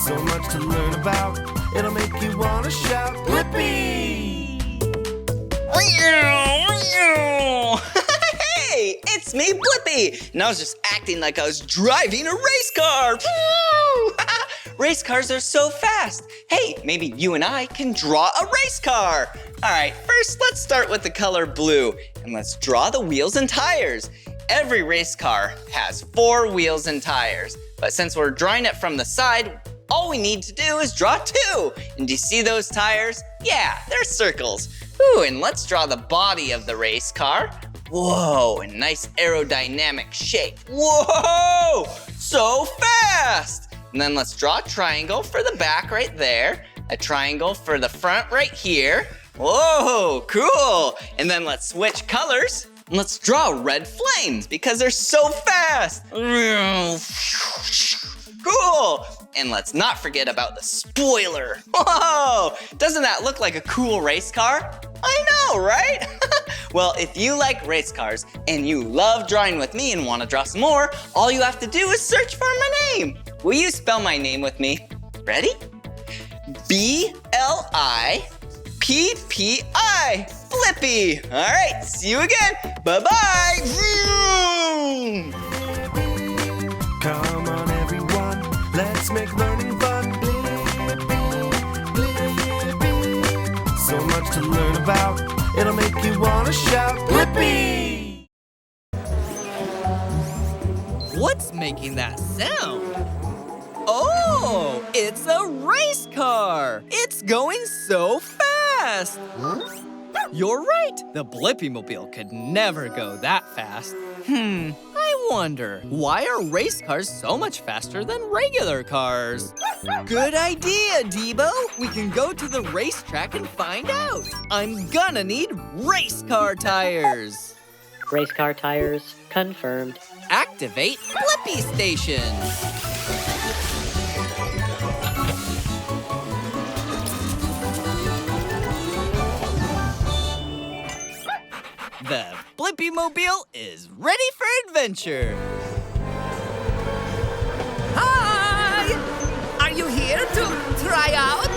So much to learn about, it'll make you want to shout, Blippi! Hey, it's me, Blippi! And I was just acting like I was driving a race car. Race cars are so fast. Hey, maybe you and I can draw a race car. All right, first let's start with the color blue. And let's draw the wheels and tires. Every race car has 4 wheels and tires. But since we're drawing it from the side, all we need to do is draw 2. And do you see those tires? Yeah, they're circles. Ooh, and let's draw the body of the race car. Whoa, a nice aerodynamic shape. Whoa, so fast. And then let's draw a triangle for the back right there. A triangle for the front right here. Whoa, cool. And then let's switch colors. And let's draw red flames because they're so fast. Cool. And let's not forget about the spoiler. Whoa, doesn't that look like a cool race car? I know, right? Well, if you like race cars and you love drawing with me and want to draw some more, all you have to do is search for my name. Will you spell my name with me? Ready? B-L-I-P-P-I. Blippi. All right, see you again. Bye-bye. Come on, everyone, let's make learning fun. Blippi. So much to learn about, it'll make you want to shout, Blippi! What's making that sound? Oh, it's a race car! It's going so fast! Huh? You're right, the Blippi-mobile could never go that fast. I wonder, why are race cars so much faster than regular cars? Good idea, Debo! We can go to the racetrack and find out. I'm gonna need race car tires. Race car tires confirmed. Activate Blippi Station. The Blippi-mobile is ready for adventure. Hi! Are you here to try out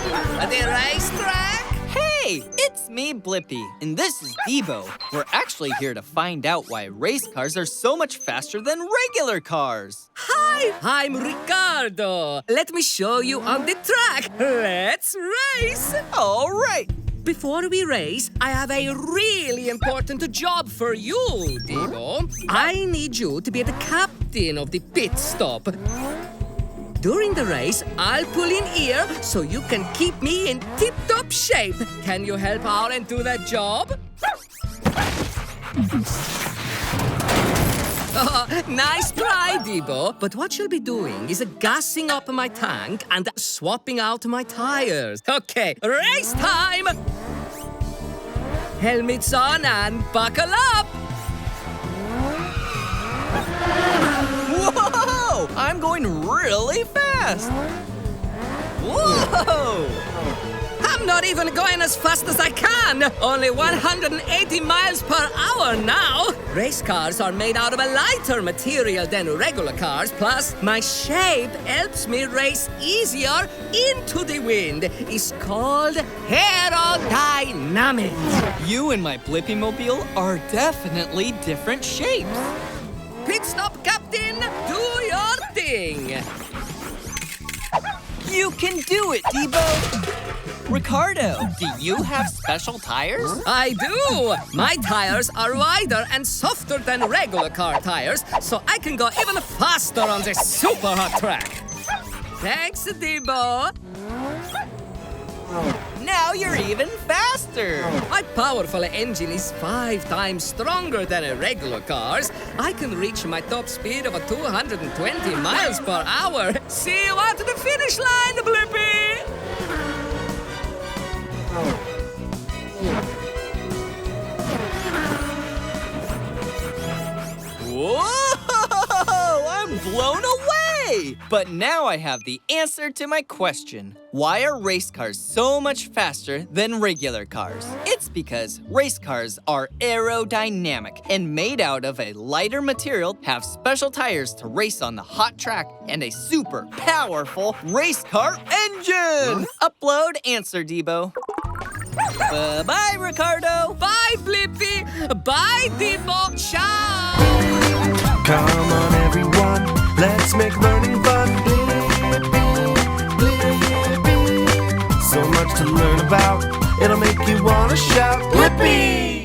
the racetrack? Hey, it's me, Blippi, and this is Debo. We're actually here to find out why race cars are so much faster than regular cars. Hi, I'm Ricardo. Let me show you on the track. Let's race. All right. Before we race, I have a really important job for you, Debo. I need you to be the captain of the pit stop. During the race, I'll pull in here so you can keep me in tip-top shape. Can you help out and do that job? Nice try, Debo. But what you'll be doing is gassing up my tank and swapping out my tires. Okay, race time! Helmets on and buckle up! Whoa! I'm going really fast. Whoa! I'm not even going as fast as I can. Only 180 miles per hour now. Race cars are made out of a lighter material than regular cars. Plus, my shape helps me race easier into the wind. It's called aerodynamics. You and my Blippi-mobile are definitely different shapes. Pit stop, Captain. Do your thing. You can do it, Debo. Ricardo, do you have special tires? I do! My tires are wider and softer than regular car tires, so I can go even faster on this super hot track. Thanks, Debo. Now you're even faster. My powerful engine is 5 times stronger than a regular car's. I can reach my top speed of 220 miles per hour. See you at the finish line, Blippi! Whoa! I'm blown away! But now I have the answer to my question. Why are race cars so much faster than regular cars? It's because race cars are aerodynamic and made out of a lighter material, have special tires to race on the hot track, and a super powerful race car engine. Upload answer, Debo. Bye-bye, Ricardo. Bye, Blippi. Bye, Debo. Ciao. Come on, everyone, let's make learning fun. Blippi. So much to learn about, it'll make you wanna shout, Blippi!